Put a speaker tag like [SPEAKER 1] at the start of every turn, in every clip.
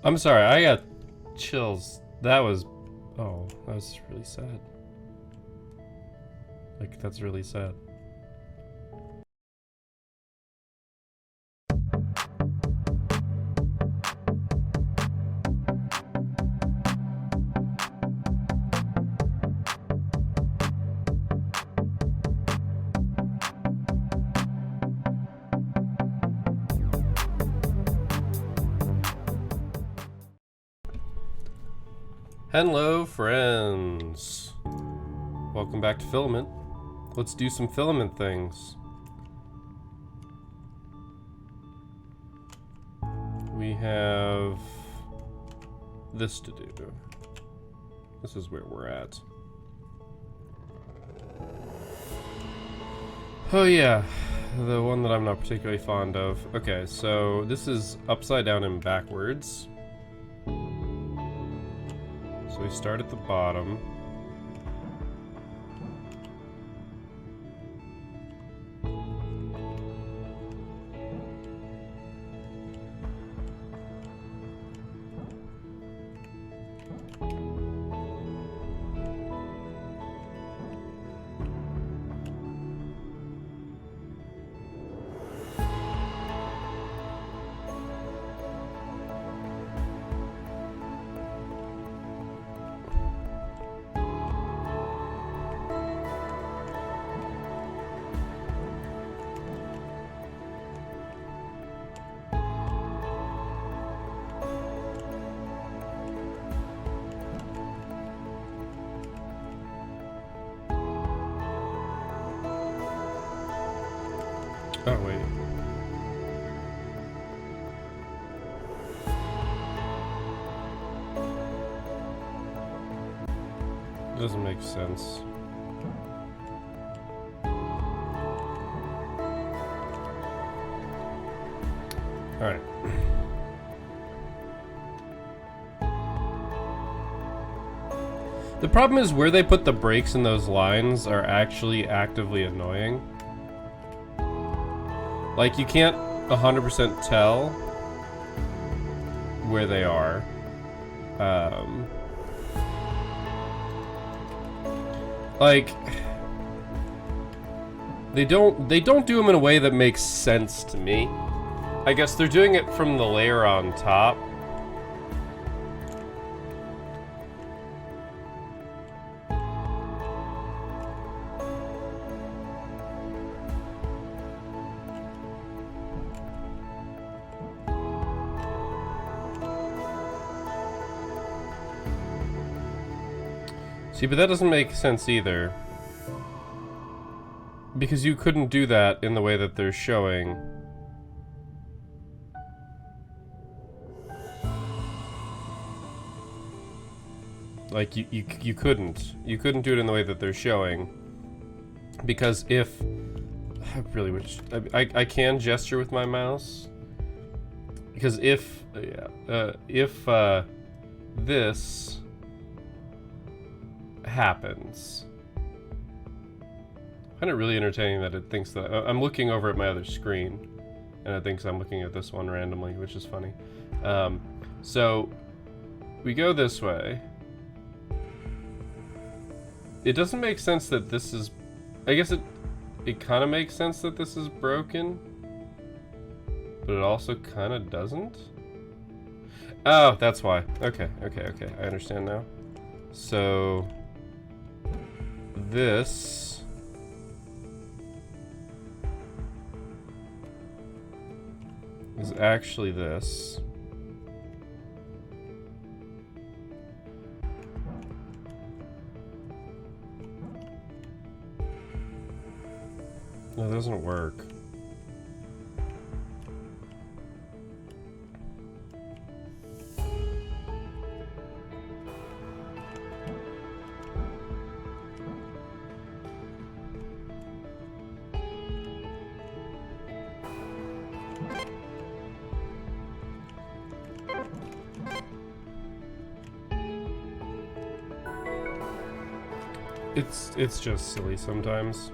[SPEAKER 1] I'm sorry, I got chills. That was... Oh, that was really sad. Like, that's really sad. Hello, friends. Welcome back to Filament. Let's do some filament things. We have this to do. This is where we're at. Oh yeah, the one that I'm not particularly fond of. Okay, so this is upside down and backwards. So we start at the bottom. Oh, wait. It doesn't make sense. Alright. The problem is where they put the breaks in those lines are actually actively annoying. Like, you can't 100% tell where they are. Like, they don't do them in a way that makes sense to me. I guess they're doing it from the layer on top. See, but that doesn't make sense either. Because you couldn't do that in the way that they're showing. Like, you couldn't. You couldn't do it in the way that they're showing. Because if... I really wish... I can gesture with my mouse. Because if... this... happens. I find it really entertaining that it thinks that I'm looking over at my other screen and it thinks I'm looking at this one randomly, which is funny. So we go this way. It doesn't make sense that this is... I guess it kind of makes sense that this is broken, but it also kind of doesn't. Oh, that's why. Okay, I understand now. So this is actually this. No, it doesn't work. It's just silly sometimes.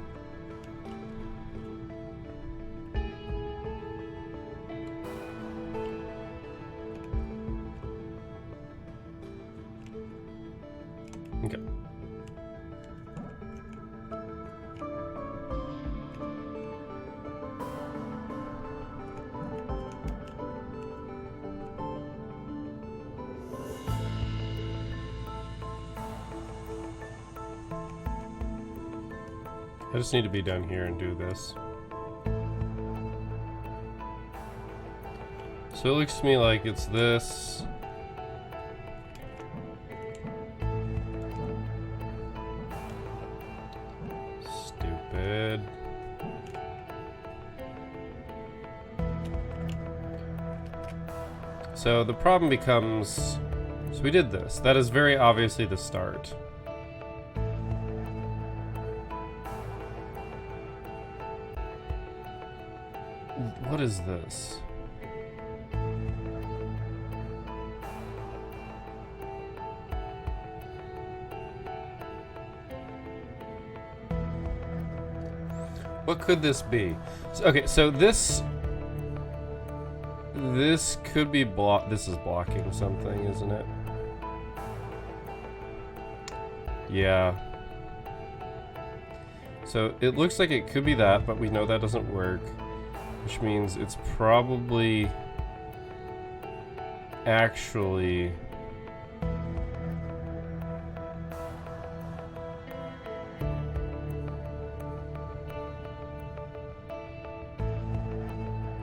[SPEAKER 1] I just need to be down here and do this. So it looks to me like it's this. Stupid. So the problem becomes, so we did this. That is very obviously the start. What is this? What could this be? So, okay, so this could be this is blocking something, isn't it? Yeah. So it looks like it could be that, but we know that doesn't work, which means it's probably actually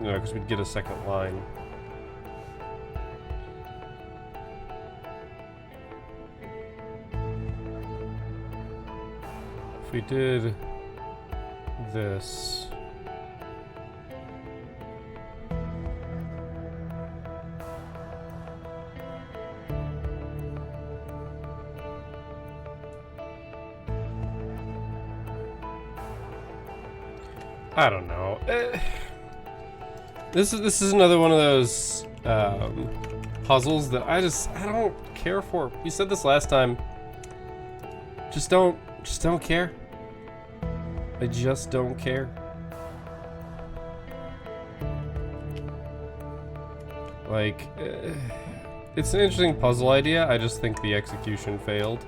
[SPEAKER 1] no, because we'd get a second line. If we did this, I don't know. This is another one of those puzzles that I don't care for. We said this last time. Just don't care. I just don't care. Like, it's an interesting puzzle idea. I just think the execution failed.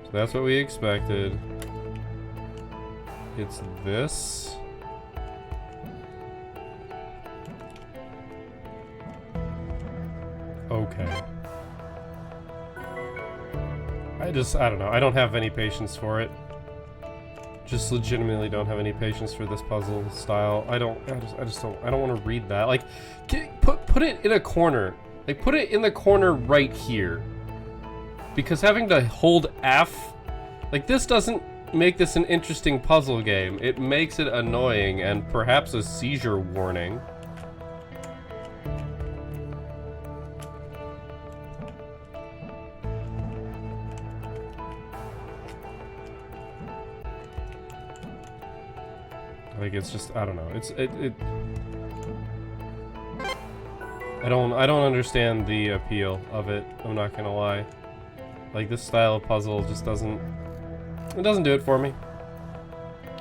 [SPEAKER 1] So that's what we expected. It's this. Okay. I don't know. I don't have any patience for it. Just legitimately don't have any patience for this puzzle style. I don't want to read that. Like, put it in a corner. Like, put it in the corner right here. Because having to hold F, like, this doesn't make this an interesting puzzle game. It makes it annoying and perhaps a seizure warning. Like, it's just, I don't know. I don't understand the appeal of it. I'm not gonna lie. Like, this style of puzzle just doesn't do it for me.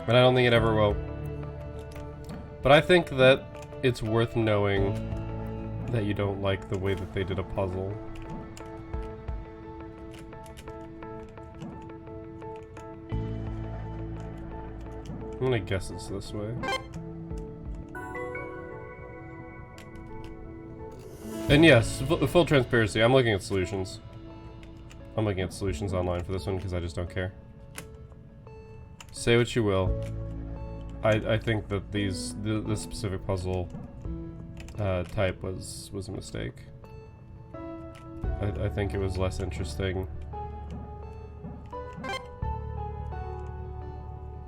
[SPEAKER 1] And I don't think it ever will. But I think that it's worth knowing that you don't like the way that they did a puzzle. I'm gonna guess it's this way. And yes, full transparency, I'm looking at solutions. I'm looking at solutions online for this one because I just don't care. Say what you will. I think that this specific puzzle type was a mistake. I think it was less interesting.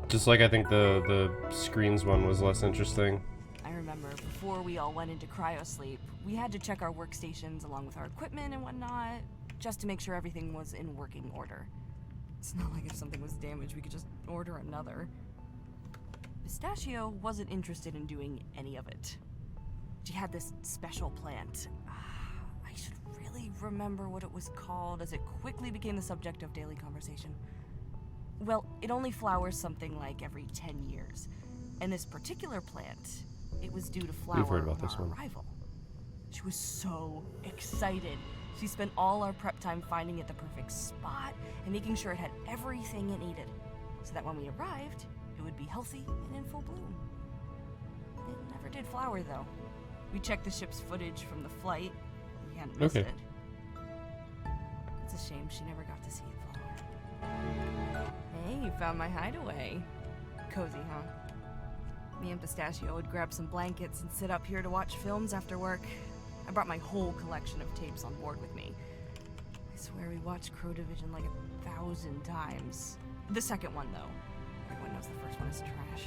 [SPEAKER 1] Just like I think the screens one was less interesting.
[SPEAKER 2] I remember before we all went into cryosleep, we had to check our workstations along with our equipment and whatnot, just to make sure everything was in working order. It's not like if something was damaged, we could just order another. Pistachio wasn't interested in doing any of it. She had this special plant. I should really remember what it was called, as it quickly became the subject of daily conversation. Well, it only flowers something like every 10 years. And this particular plant, it was due to flower on our arrival. She was so excited. She spent all our prep time finding it the perfect spot and making sure it had everything it needed, so that when we arrived, it would be healthy and in full bloom. It never did flower, though. We checked the ship's footage from the flight. We hadn't missed it. It's a shame she never got to see it flower. Hey, you found my hideaway. Cozy, huh? Me and Pistachio would grab some blankets and sit up here to watch films after work. I brought my whole collection of tapes on board with me. I swear we watched Crow Division like 1,000 times. The second one, though. Everyone knows the first one is trash.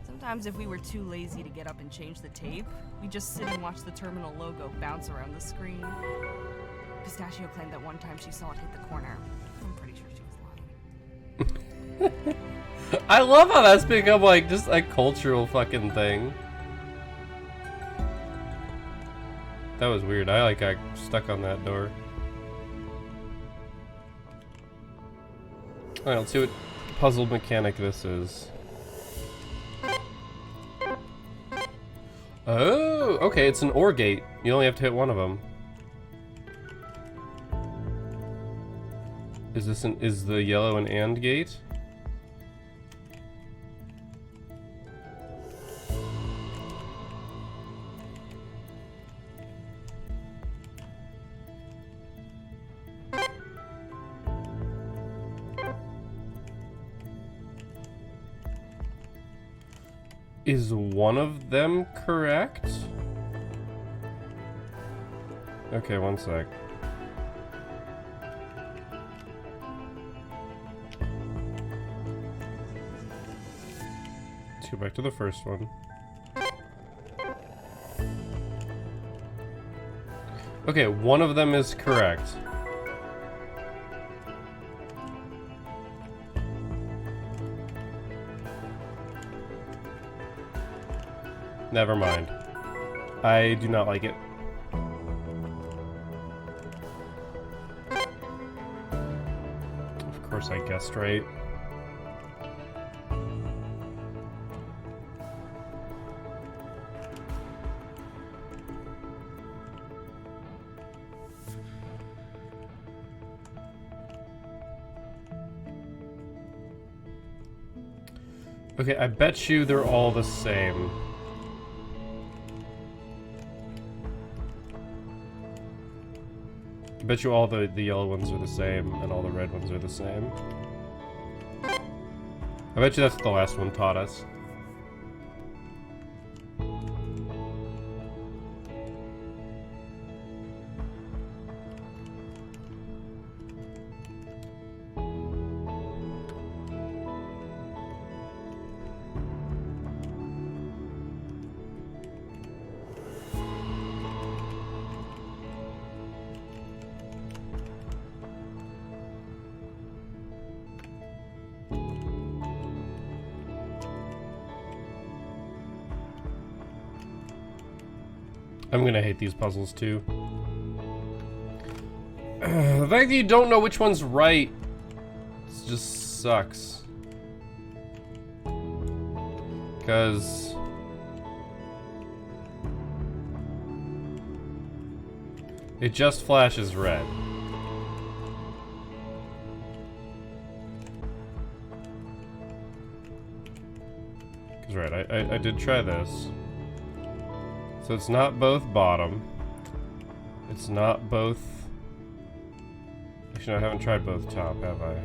[SPEAKER 2] Sometimes if we were too lazy to get up and change the tape, we'd just sit and watch the terminal logo bounce around the screen. Pistachio claimed that one time she saw it hit the corner. I'm pretty sure she was lying.
[SPEAKER 1] I love how that's become like just a cultural fucking thing. That was weird. I like got stuck on that door. Alright, let's see what puzzle mechanic this is. Oh, okay, it's an OR gate. You only have to hit one of them. Is the yellow an AND gate? Is one of them correct? Okay, one sec. Let's go back to the first one. Okay, one of them is correct. Never mind. I do not like it. Of course I guessed right. Okay, I bet you they're all the same. I bet you all the yellow ones are the same, and all the red ones are the same. I bet you that's what the last one taught us. I'm gonna hate these puzzles too. The fact that you don't know which one's right just sucks. Because it just flashes red. Because right, I did try this. So it's not both bottom. It's not both... Actually, no, I haven't tried both top, have I?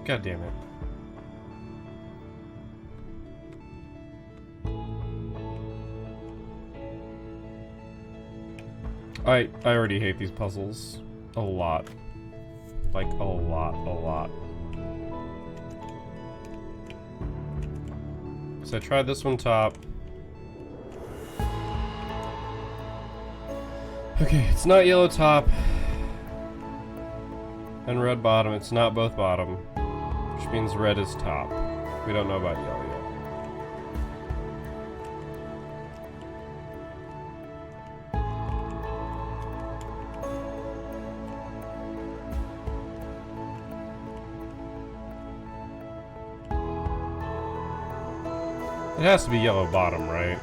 [SPEAKER 1] God damn it. I already hate these puzzles a lot. Like a lot. So I tried this one top. Okay, it's not yellow top and red bottom. It's not both bottom. Which means red is top. We don't know about yellow yet. It has to be yellow bottom, right?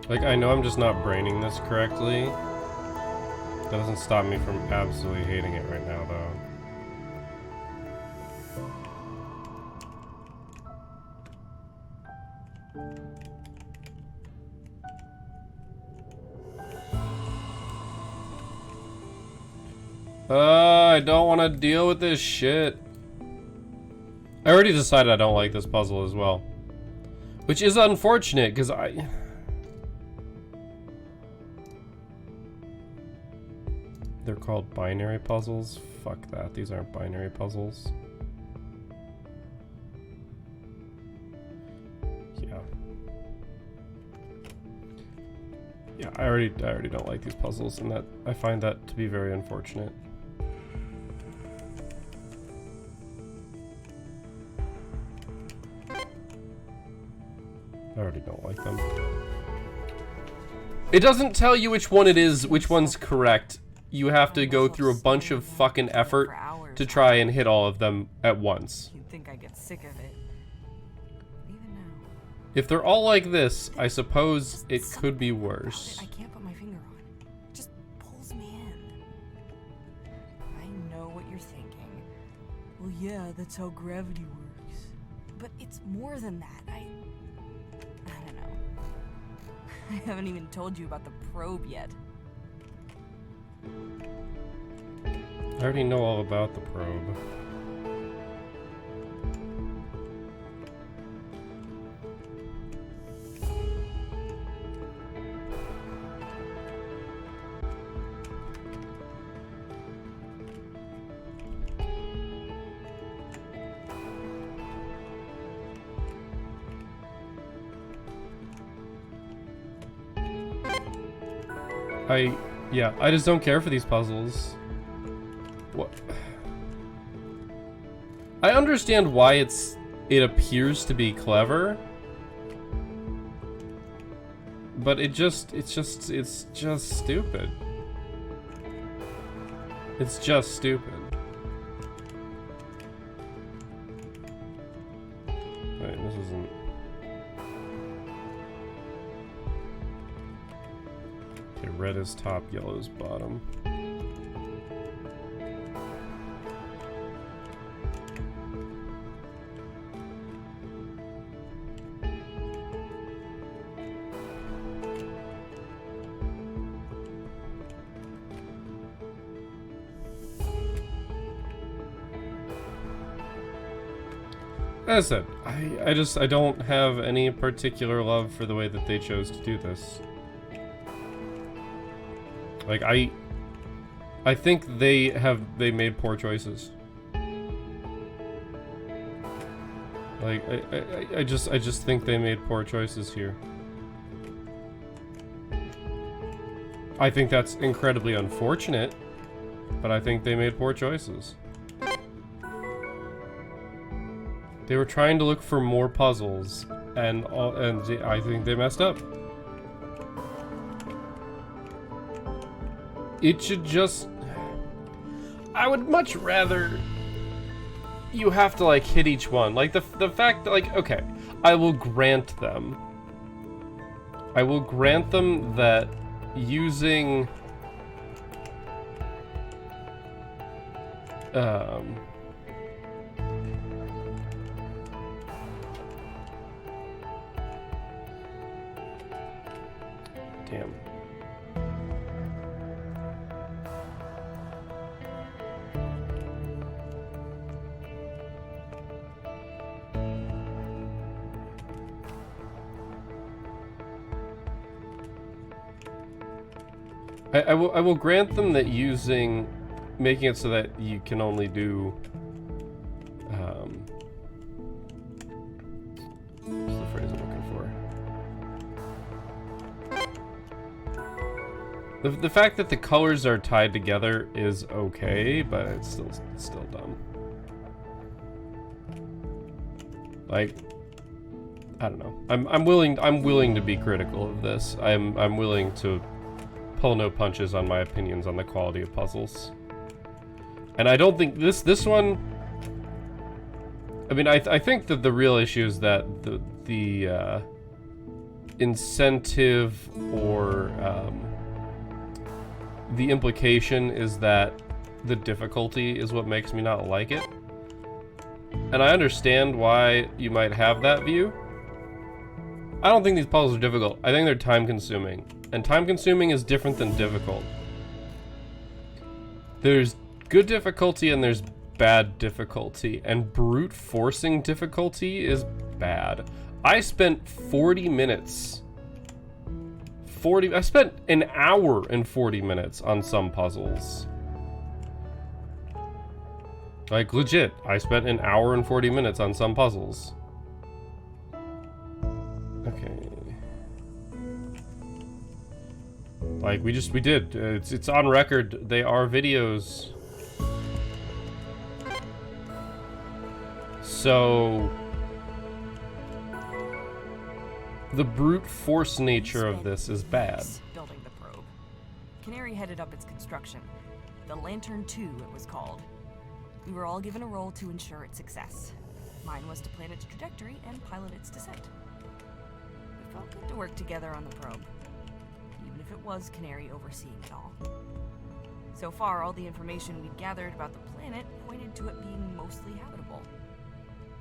[SPEAKER 1] Like, I know I'm just not braining this correctly. That doesn't stop me from absolutely hating it right now, though. I don't want to deal with this shit. I already decided I don't like this puzzle as well. Which is unfortunate, because They're called binary puzzles? Fuck that, these aren't binary puzzles. Yeah. Yeah, I already don't like these puzzles, and that I find that to be very unfortunate. I already don't like them. It doesn't tell you which one it is, which one's correct. You have to go through a bunch of fucking effort to try and hit all of them at once.
[SPEAKER 2] You'd think I'd get sick of it. Even now.
[SPEAKER 1] If they're all like this, I suppose it could be worse.
[SPEAKER 2] I can't put my finger on it. It just pulls me in. I know what you're thinking. Well, yeah, that's how gravity works. But it's more than that. I don't know. I haven't even told you about the probe yet.
[SPEAKER 1] I already know all about the probe. Yeah, I just don't care for these puzzles. What? I understand why it appears to be clever, but it's just stupid. It's just stupid. Wait, this isn't. Okay, red is top, yellow is bottom. As I said, I don't have any particular love for the way that they chose to do this. Like, I think they made poor choices. Like, I just think they made poor choices here. I think that's incredibly unfortunate, but I think they made poor choices. They were trying to look for more puzzles, and I think they messed up. It should just... I would much rather you have to, like, hit each one. Like, the fact that, like, okay, I will grant them that using... Damn. I will grant them that making it so that you can only do what's the phrase I'm looking for? The fact that the colors are tied together is okay, but it's still dumb. Like, I don't know. I'm willing to be critical of this. I'm willing to pull no punches on my opinions on the quality of puzzles. And I don't think this one. I mean, I think that the real issue is that the incentive or the implication is that the difficulty is what makes me not like it. And I understand why you might have that view. I don't think these puzzles are difficult. I think they're time-consuming. And time-consuming is different than difficult. There's good difficulty and there's bad difficulty. And brute forcing difficulty is bad. I spent 40 minutes. I spent an hour and 40 minutes on some puzzles. Like, legit, I spent an hour and 40 minutes on some puzzles. Okay. Like, we did. It's on record. They are videos. So... the brute force nature of this is bad.
[SPEAKER 2] Building the probe. Canary headed up its construction. The Lantern 2, it was called. We were all given a role to ensure its success. Mine was to plan its trajectory and pilot its descent. It felt good to work together on the probe, even if it was Canary overseeing it all. So far, all the information we'd gathered about the planet pointed to it being mostly habitable.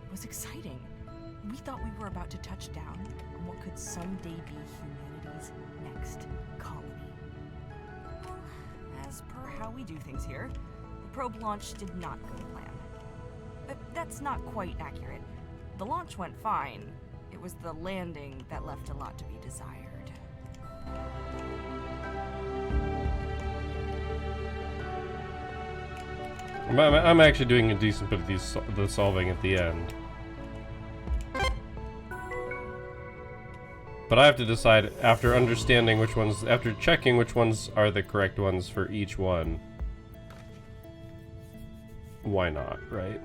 [SPEAKER 2] It was exciting. We thought we were about to touch down on what could someday be humanity's next colony. Well, as per how we do things here, the probe launch did not go to plan. But that's not quite accurate. The launch went fine. It was the landing that left a lot to be desired.
[SPEAKER 1] I'm actually doing a decent bit of the solving at the end. But I have to decide after understanding which ones, after checking which ones are the correct ones for each one. Why not, right?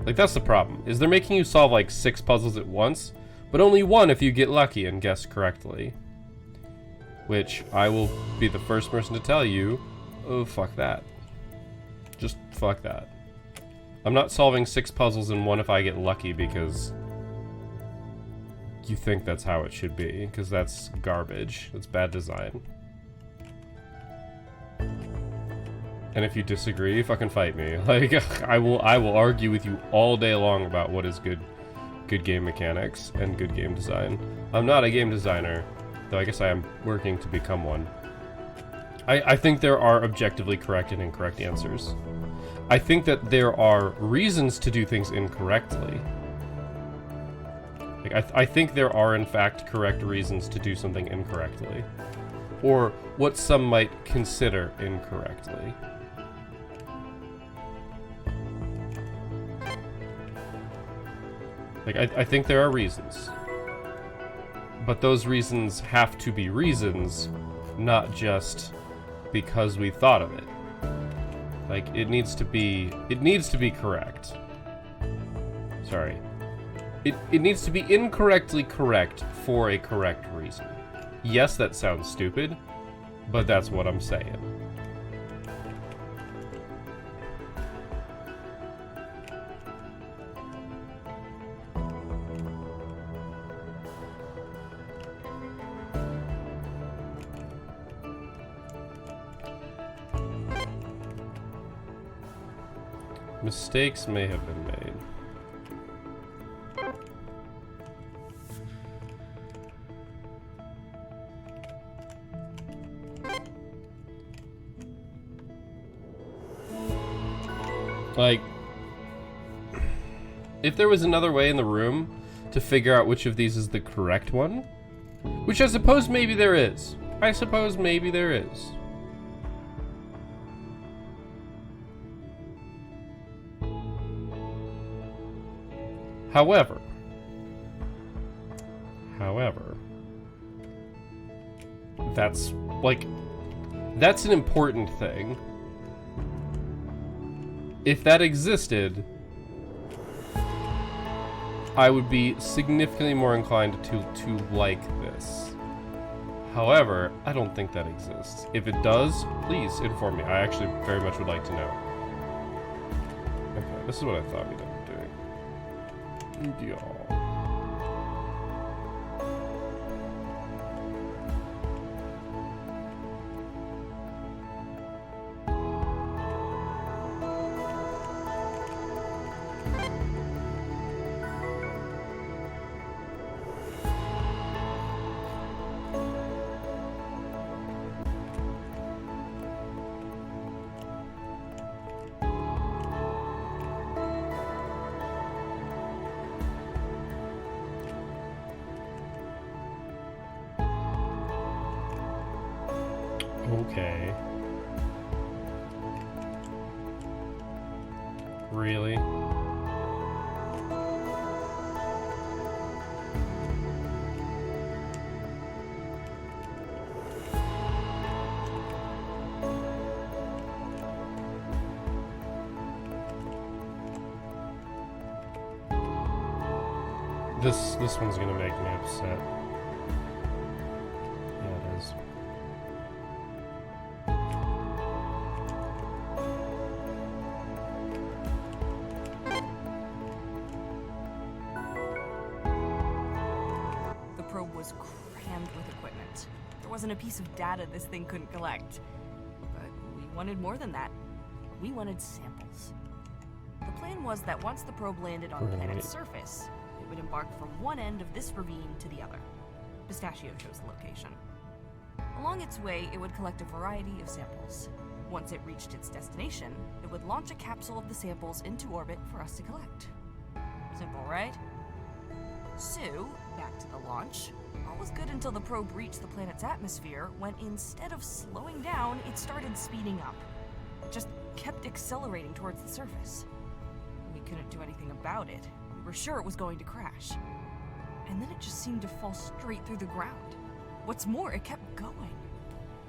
[SPEAKER 1] Like, that's the problem, is they're making you solve like 6 puzzles at once, but only one if you get lucky and guess correctly. Which, I will be the first person to tell you, oh, fuck that. Just fuck that. I'm not solving 6 puzzles in one if I get lucky because you think that's how it should be, because that's garbage. That's bad design. And if you disagree, fucking fight me. Like, I will argue with you all day long about what is good game mechanics and good game design. I'm not a game designer, though I guess I am working to become one. I think there are objectively correct and incorrect answers. I think that there are reasons to do things incorrectly. Like, I think there are, in fact, correct reasons to do something incorrectly. Or what some might consider incorrectly. Like, I think there are reasons. But those reasons have to be reasons, not just because we thought of it. Like, it needs to be correct. Sorry. It needs to be incorrectly correct for a correct reason. Yes, that sounds stupid, but that's what I'm saying. Mistakes may have been made. Like, if there was another way in the room to figure out which of these is the correct one, which I suppose maybe there is. I suppose maybe there is. However, that's like, That's an important thing. If that existed, I would be significantly more inclined to like this. However, I don't think that exists. If it does, please inform me. I actually very much would like to know. Okay, this is what I thought we'd end up doing. Y'all. Okay. Really? This one's gonna make me upset. Yeah, it is.
[SPEAKER 2] The probe was crammed with equipment. There wasn't a piece of data this thing couldn't collect. But we wanted more than that. We wanted samples. The plan was that once the probe landed on the planet's surface, it would embark from one end of this ravine to the other. Pistachio chose the location. Along its way, it would collect a variety of samples. Once it reached its destination, it would launch a capsule of the samples into orbit for us to collect. Simple, right? So, back to the launch. All was good until the probe reached the planet's atmosphere, when instead of slowing down, it started speeding up. It just kept accelerating towards the surface. We couldn't do anything about it. We were sure it was going to crash. And then it just seemed to fall straight through the ground. What's more, it kept going.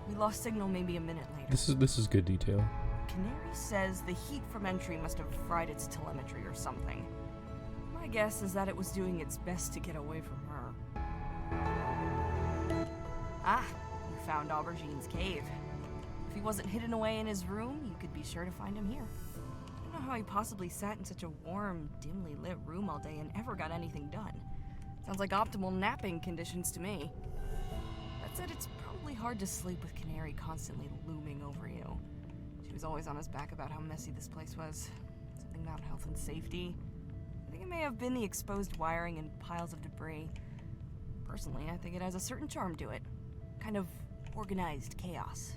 [SPEAKER 2] We lost signal maybe a minute later.
[SPEAKER 1] This is good detail.
[SPEAKER 2] Canary says the heat from entry must have fried its telemetry or something. My guess is that it was doing its best to get away from her. Ah, you found Aubergine's cave. If he wasn't hidden away in his room, you could be sure to find him here. I don't know how he possibly sat in such a warm, dimly lit room all day and ever got anything done. Sounds like optimal napping conditions to me. That said, it's probably hard to sleep with Canary constantly looming over you. She was always on his back about how messy this place was. Something about health and safety. I think it may have been the exposed wiring and piles of debris. Personally, I think it has a certain charm to it. Kind of organized chaos.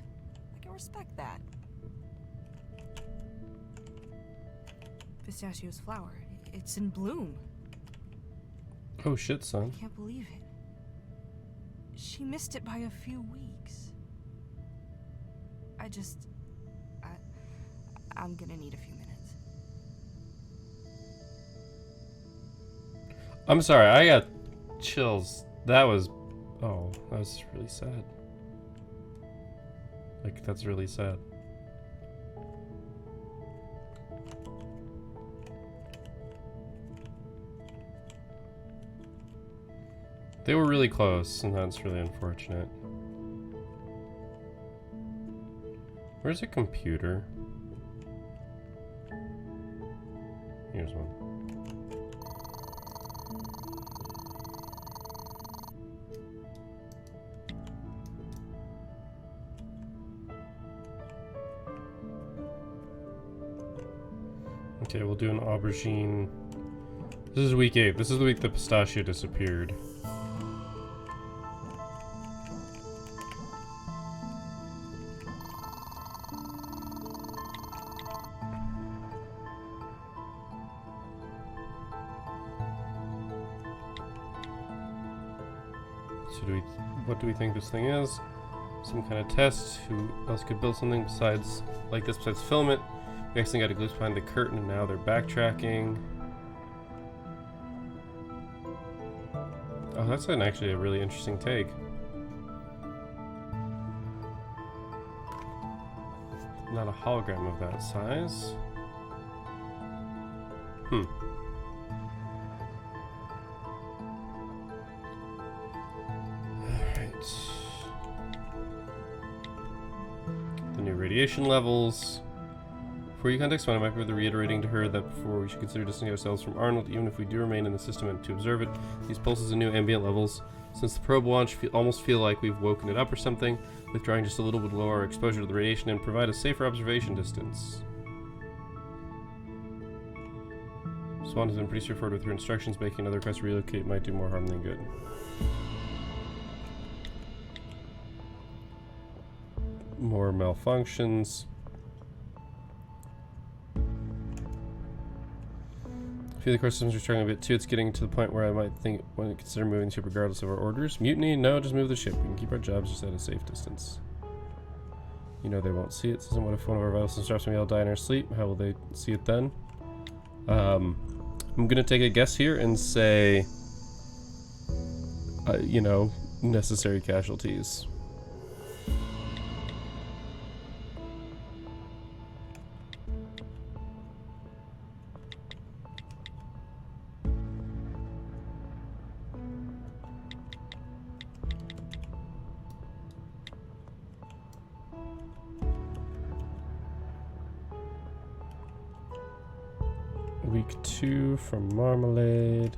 [SPEAKER 2] I can respect that. Pistachio's flower. It's in bloom.
[SPEAKER 1] Oh shit, son.
[SPEAKER 2] I can't believe it. She missed it by a few weeks. I'm gonna need a few minutes.
[SPEAKER 1] I'm sorry, I got chills. That was really sad. Like, that's really sad. They were really close, and that's really unfortunate. Where's a computer? Here's one. Okay, we'll do an aubergine. This is week 8. This is the week the pistachio disappeared. So what do we think this thing is? Some kind of test. Who else could build something besides Filament? We accidentally got a glimpse behind the curtain and now they're backtracking. Oh, that's actually a really interesting take. Not a hologram of that size. Alright. The new radiation levels. Before you contact Swan, I might be worth reiterating to her that before we should consider distancing ourselves from Arnold, even if we do remain in the system and to observe it. These pulses and new ambient levels. Since the probe launch, almost feel like we've woken it up or something. Withdrawing just a little would lower our exposure to the radiation and provide a safer observation distance. Swan has been pretty straightforward with her instructions. Making another request to relocate might do more harm than good. More malfunctions. I feel the core systems are struggling a bit too. It's getting to the point where I might think when consider moving the ship regardless of our orders. Mutiny? No, just move the ship. We can keep our jobs just at a safe distance. You know they won't see it. So what if one of our vital systems drops and we all die in our sleep? How will they see it then? I'm gonna take a guess here and say, you know, necessary casualties. Week 2 from Marmalade.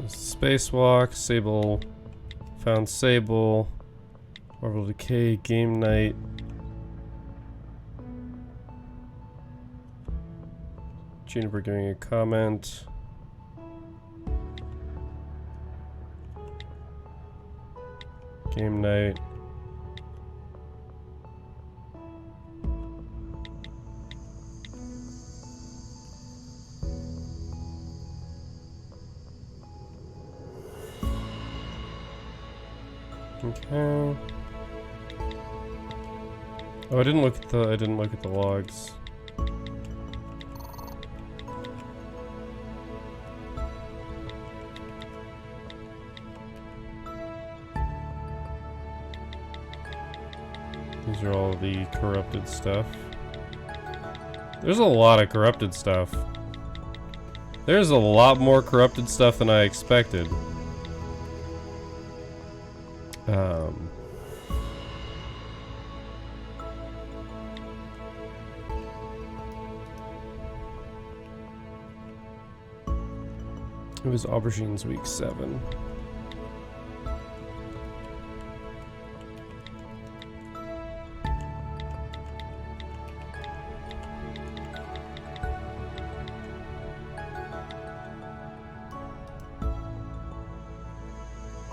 [SPEAKER 1] Spacewalk, Sable, found Sable, Orbital Decay, Game Night. Juniper giving a comment. Game Night. Okay. Oh, I didn't look at the logs. These are all the corrupted stuff. There's a lot of corrupted stuff. There's a lot more corrupted stuff than I expected. It was Aubergine's week 7.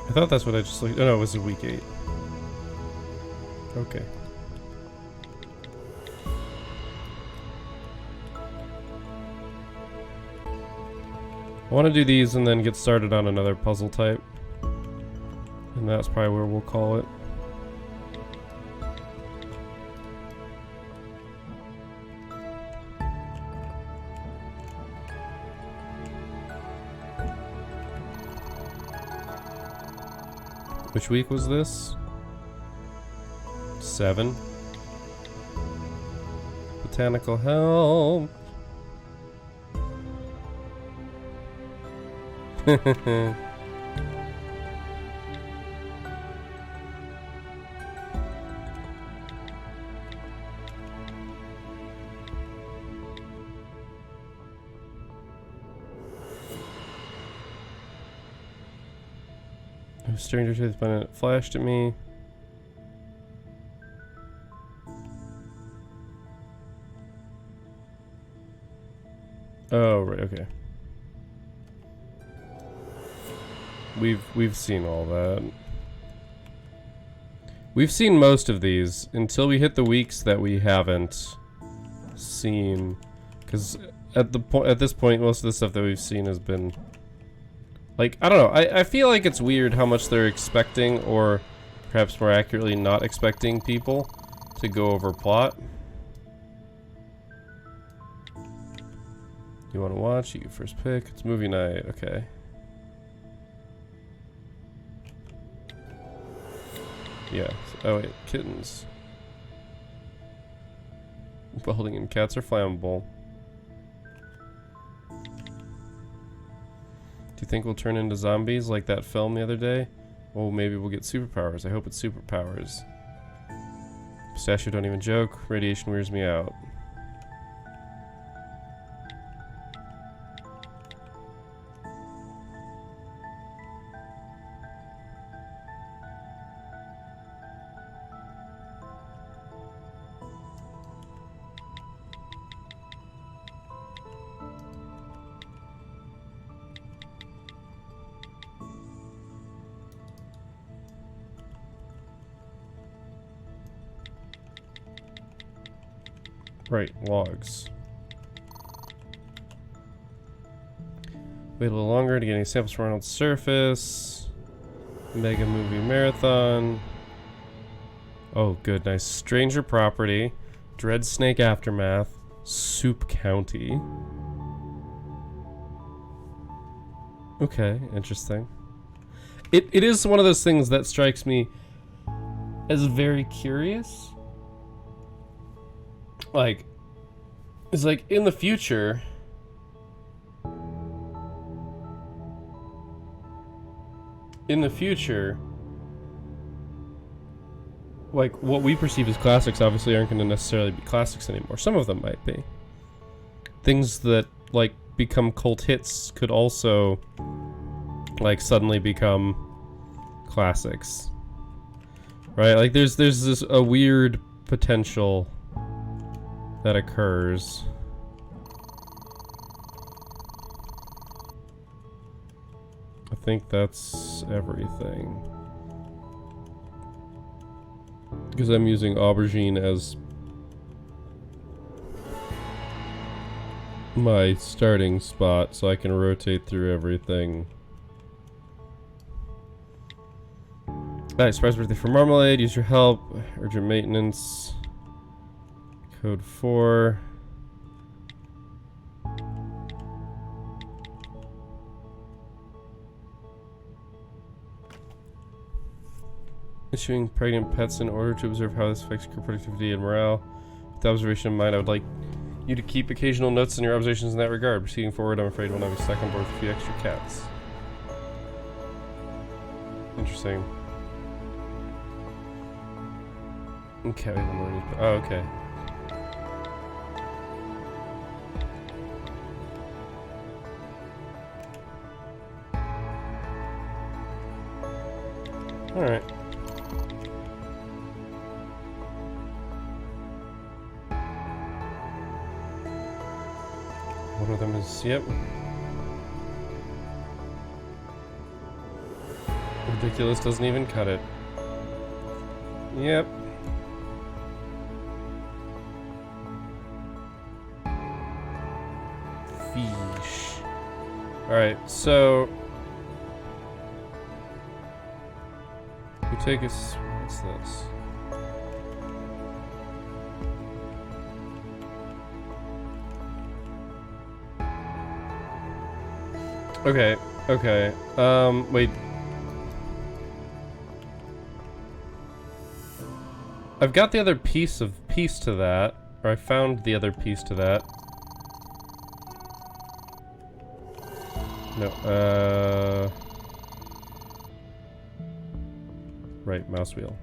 [SPEAKER 1] I thought that's what I just looked. Oh no, it was a week 8. Okay. I want to do these and then get started on another puzzle type. And that's probably where we'll call it. Which week was this? 7. Botanical help. Stranger Things, but it flashed at me. Oh, right, okay. We've seen all that. We've seen most of these until we hit the weeks that we haven't seen, because at this point most of the stuff that we've seen has been like, I don't know, I feel like it's weird how much they're expecting, or perhaps more accurately not expecting people to go over plot. You want to watch? You get first pick. It's movie night. Okay. Yeah. Oh wait, kittens. Welding and cats are flammable. Do you think we'll turn into zombies like that film the other day? Oh, maybe we'll get superpowers. I hope it's superpowers. Pistachio, don't even joke. Radiation wears me out. Right, logs. Wait a little longer to get any samples from Arnold's surface. Mega movie marathon. Oh, good, nice. Stranger property. Dread Snake aftermath. Soup County. Okay, interesting. It is one of those things that strikes me as very curious. Like, it's like in the future, like what we perceive as classics obviously aren't going to necessarily be classics anymore. Some of them might be. Things that like become cult hits could also like suddenly become classics, right? Like there's this a weird potential that occurs. I think that's everything. Because I'm using aubergine as my starting spot so I can rotate through everything. Alright, surprise birthday for marmalade. Use your help. Urgent maintenance. Code 4. Issuing pregnant pets in order to observe how this affects crew productivity and morale. With the observation in mind, I would like you to keep occasional notes on your observations in that regard. Proceeding forward, I'm afraid we'll not be stuck on board with a few extra cats. Interesting. Okay, we have one more. Oh, okay. Alright. One of them is, yep. Ridiculous doesn't even cut it. Yep. Fish. Alright, so we take us. What's this? Okay, okay. Wait. I've got the other piece to that, or I found the other piece to that. No, right, mouse wheel.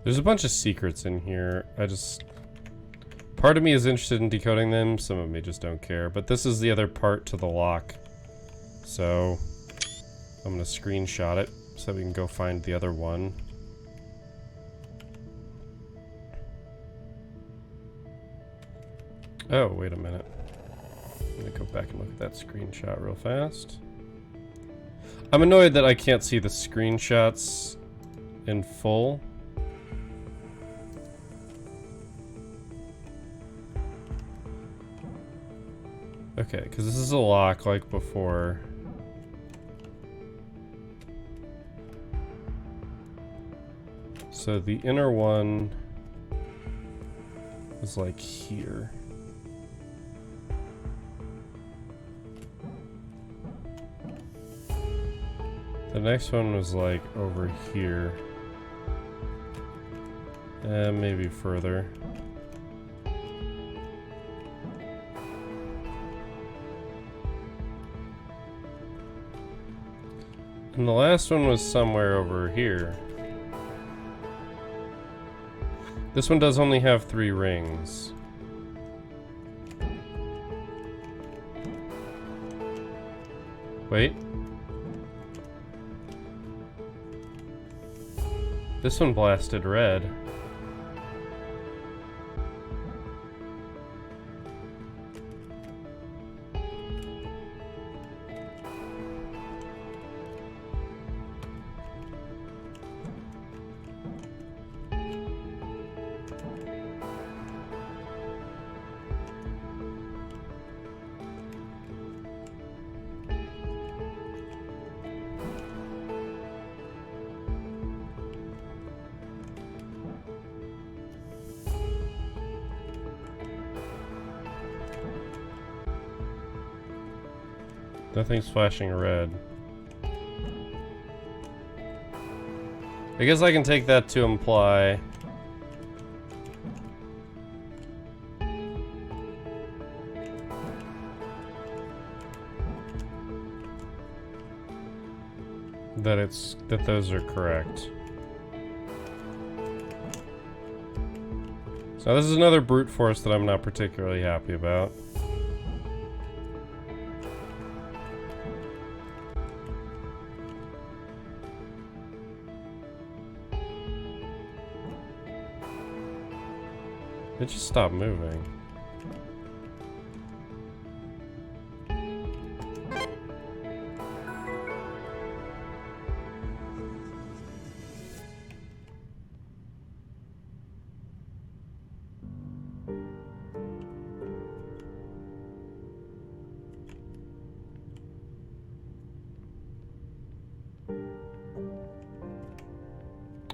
[SPEAKER 1] There's a bunch of secrets in here. Part of me is interested in decoding them, some of me just don't care. But this is the other part to the lock. So, I'm gonna screenshot it so we can go find the other one. Oh, wait a minute. I'm gonna go back and look at that screenshot real fast. I'm annoyed that I can't see the screenshots in full. Okay, because this is a lock like before. So the inner one is like here. The next one was like over here. And maybe further. And the last one was somewhere over here. This one does only have 3 rings. Wait. This one blasted red. Nothing's flashing red. I guess I can take that to imply that those are correct. So this is another brute force that I'm not particularly happy about. It just stopped moving.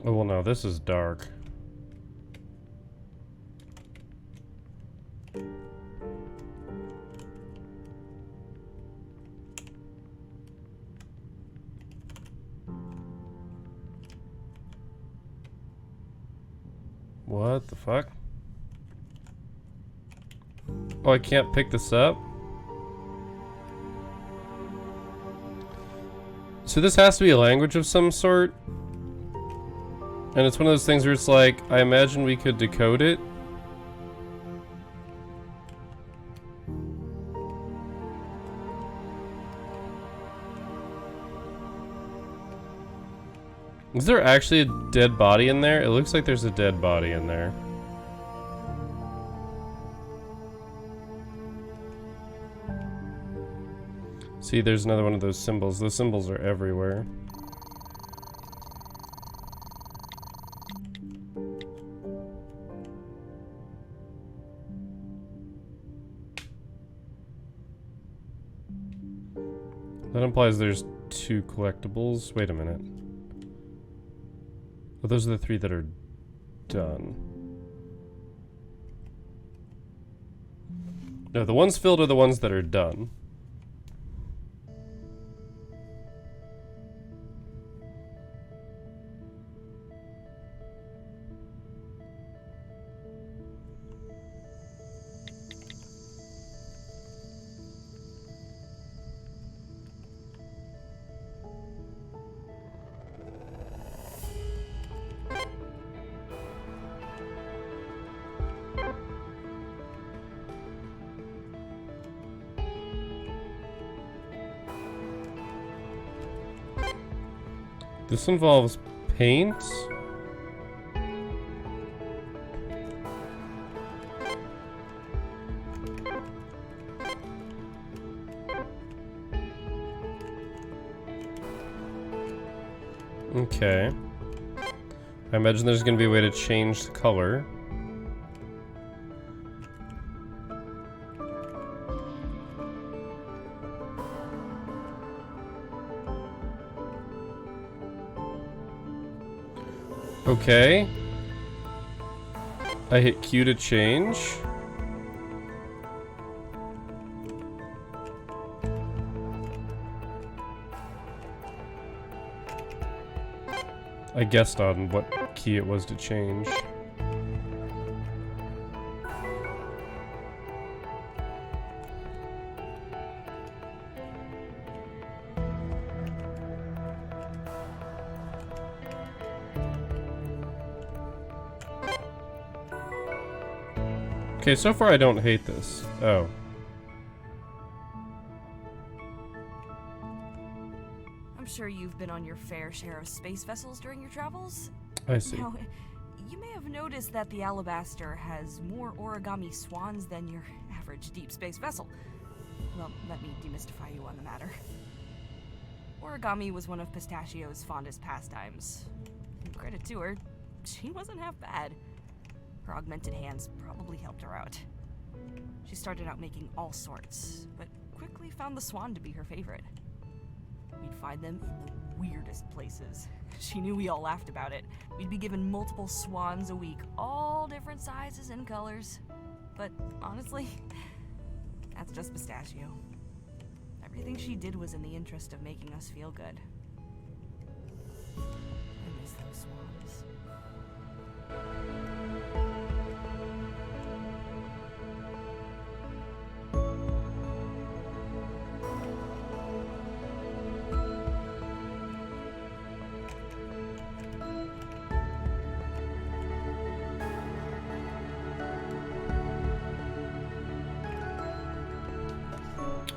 [SPEAKER 1] Oh, well, no, this is dark. What the fuck? Oh, I can't pick this up? So this has to be a language of some sort? And it's one of those things where it's like, I imagine we could decode it. Is there actually a dead body in there? It looks like there's a dead body in there. See, there's another one of those symbols. Those symbols are everywhere. That implies there's 2 collectibles. Wait a minute. Well, those are the 3 that are done. No, the ones filled are the ones that are done. This involves paint? Okay. I imagine there's gonna be a way to change the color. Okay. I hit Q to change. I guessed on what key it was to change. Okay, so far I don't hate this. Oh.
[SPEAKER 2] I'm sure you've been on your fair share of space vessels during your travels.
[SPEAKER 1] I see.
[SPEAKER 2] Now, you may have noticed that the Alabaster has more origami swans than your average deep space vessel. Well, let me demystify you on the matter. Origami was one of Pistachio's fondest pastimes. And credit to her, she wasn't half bad. Her augmented hands probably helped her out. She started out making all sorts, but quickly found the swan to be her favorite. We'd find them in the weirdest places. She knew we all laughed about it. We'd be given multiple swans a week, all different sizes and colors. But honestly, that's just Pistachio. Everything she did was in the interest of making us feel good. I miss those swans.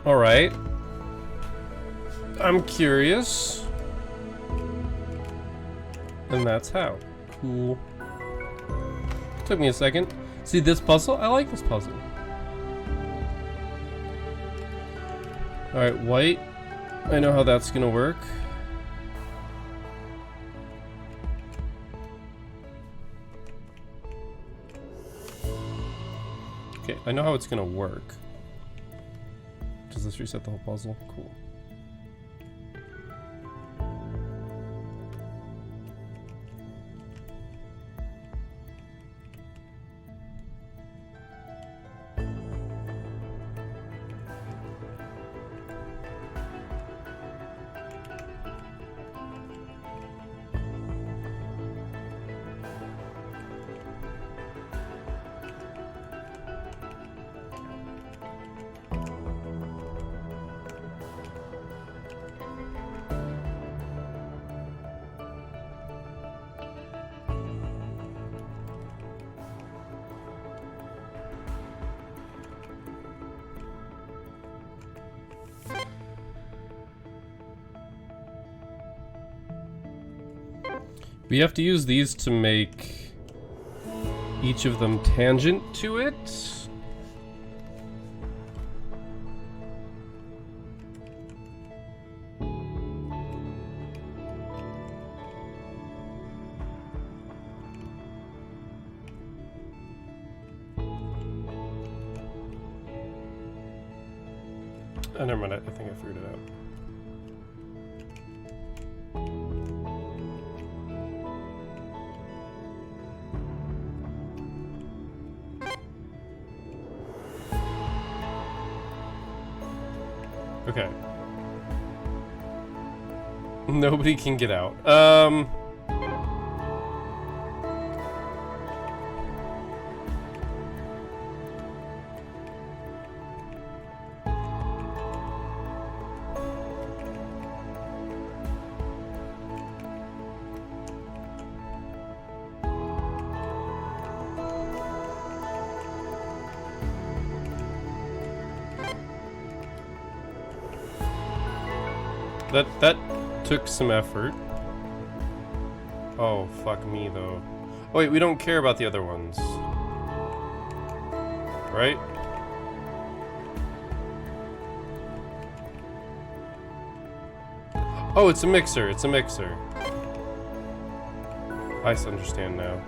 [SPEAKER 1] Alright. I'm curious. And that's how. Cool. Took me a second. See this puzzle? I like this puzzle. Alright, white. I know how that's gonna work. Okay, I know how it's gonna work. Does this reset the whole puzzle? Cool. We have to use these to make each of them tangent to it. Oh, never mind, I think I figured it out. Okay. Nobody can get out. That took some effort. Oh, fuck me, though. Oh, wait, we don't care about the other ones. Right? Oh, it's a mixer. It's a mixer. I understand now.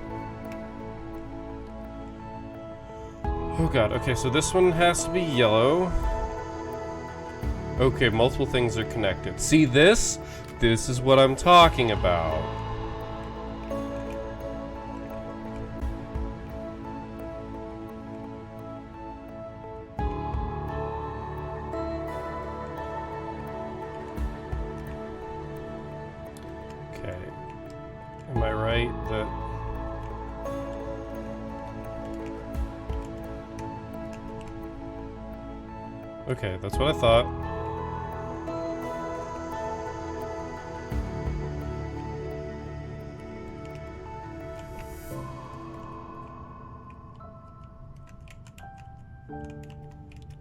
[SPEAKER 1] Oh god, okay, so this one has to be yellow. Okay, multiple things are connected. See this? This is what I'm talking about. light that... Okay, that's what I thought.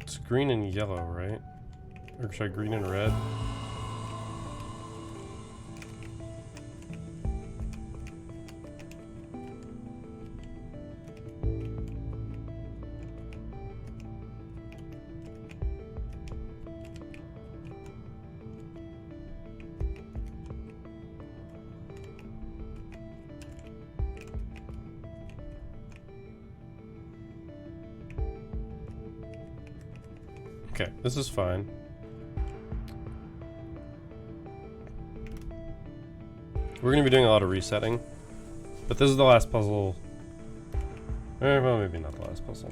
[SPEAKER 1] It's green and yellow, right? Or should I green and red? Okay, this is fine. We're gonna be doing a lot of resetting, but this is the last puzzle. Well, maybe not the last puzzle.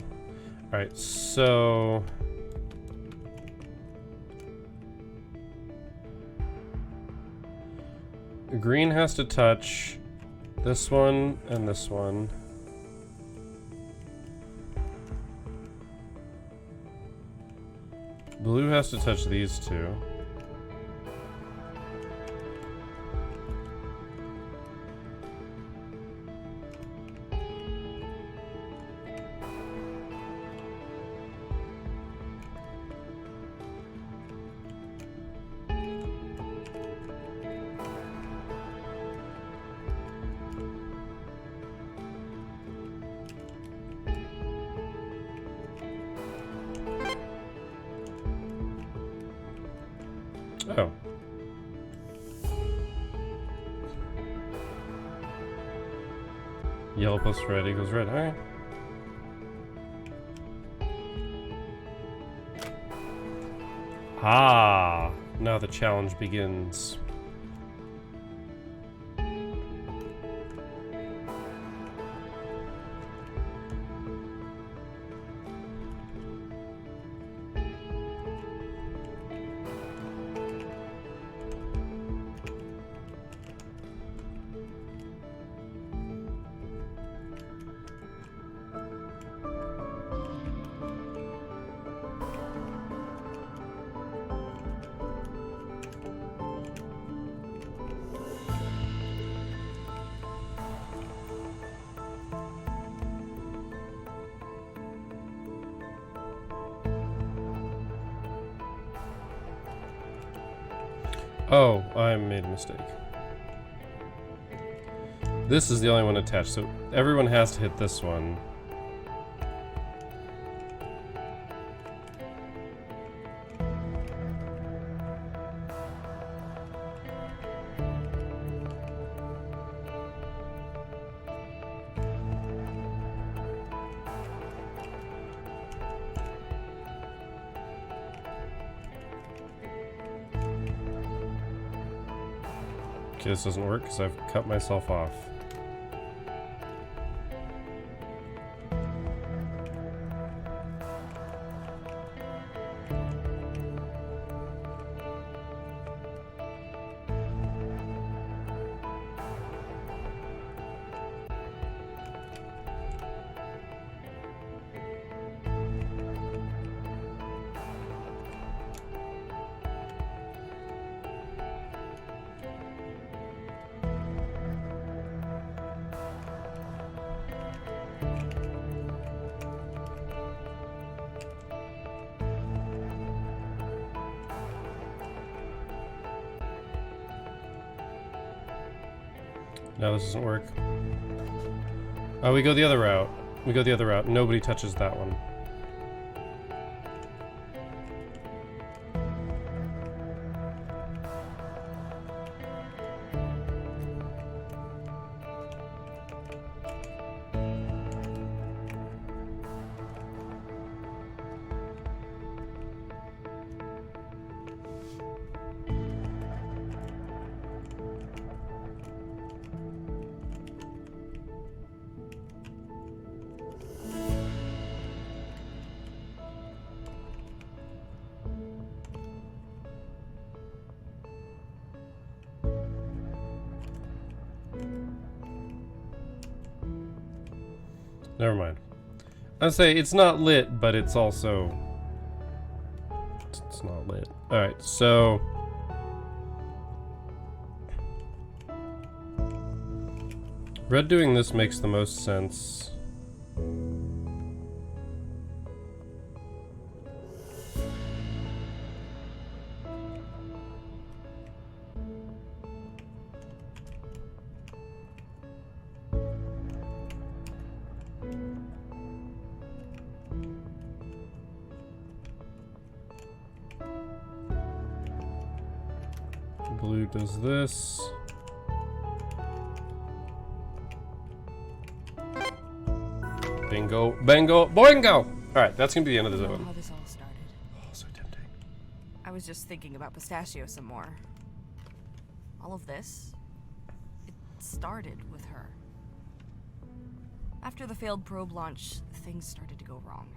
[SPEAKER 1] Alright, so... green has to touch this one and this one. Blue has to touch these two. Oh. Yellow plus red equals red. Alright. Ah, now the challenge begins. Oh, I made a mistake. This is the only one attached, so everyone has to hit this one. Okay, this doesn't work because I've cut myself off. No, this doesn't work. Oh, we go the other route. We go the other route. Nobody touches that one. Never mind. I'd say it's not lit, but it's also... It's not lit. Alright, so... Red doing this makes the most sense. Blue does this. Bingo, bango, boingo! Alright, that's gonna be the end of the zone.
[SPEAKER 2] How this all started.
[SPEAKER 1] Oh, so tempting.
[SPEAKER 2] I was just thinking about Pistachio some more. All of this, it started with her. After the failed probe launch, things started to go wrong.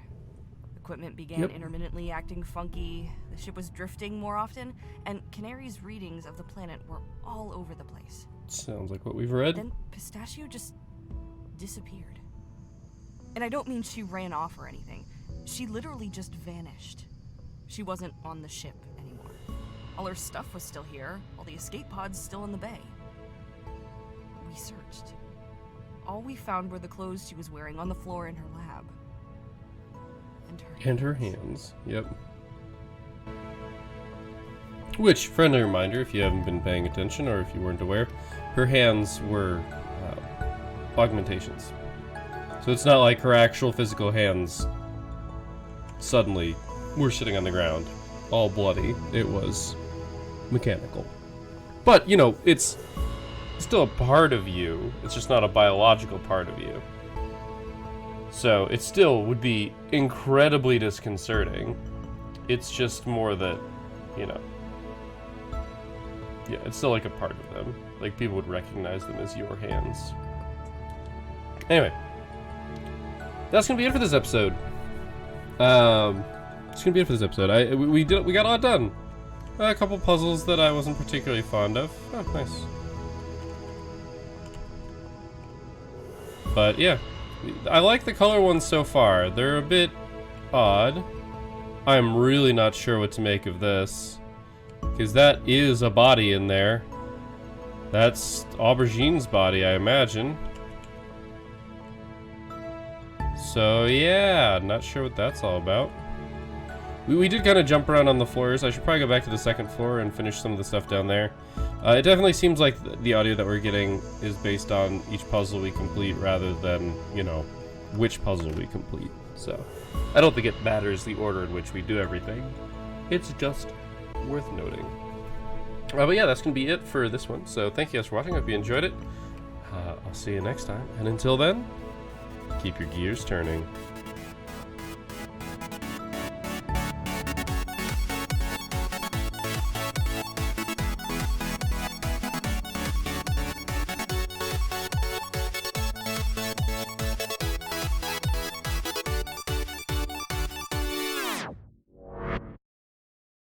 [SPEAKER 2] Equipment began intermittently acting funky, the ship was drifting more often, and Canary's readings of the planet were all over the place.
[SPEAKER 1] Sounds like what we've read.
[SPEAKER 2] Then Pistachio just disappeared. And I don't mean she ran off or anything. She literally just vanished. She wasn't on the ship anymore. All her stuff was still here, all the escape pods still in the bay. We searched. All we found were the clothes she was wearing on the floor in her lab.
[SPEAKER 1] And her hands. Yep. Which, friendly reminder, if you haven't been paying attention or if you weren't aware, her hands were augmentations. So it's not like her actual physical hands suddenly were sitting on the ground, all bloody. It was mechanical. But, you know, it's still a part of you. It's just not a biological part of you. So it still would be incredibly disconcerting. It's just more that, you know, yeah, it's still like a part of them. Like, people would recognize them as your hands. Anyway, that's gonna be it for this episode. It's gonna be it for this episode. We got a lot done. A couple puzzles that I wasn't particularly fond of. Oh, nice. But yeah, I like the color ones so far. They're a bit odd. I'm really not sure what to make of this, because that is a body in there. That's Aubergine's body, I imagine. So yeah, not sure what that's all about. We did kind of jump around on the floors. I should probably go back to the second floor and finish some of the stuff down there. It definitely seems like the audio that we're getting is based on each puzzle we complete rather than, you know, which puzzle we complete. So I don't think it matters the order in which we do everything. It's just worth noting. But yeah, that's going to be it for this one. So thank you guys for watching. I hope you enjoyed it. I'll see you next time. And until then, keep your gears turning.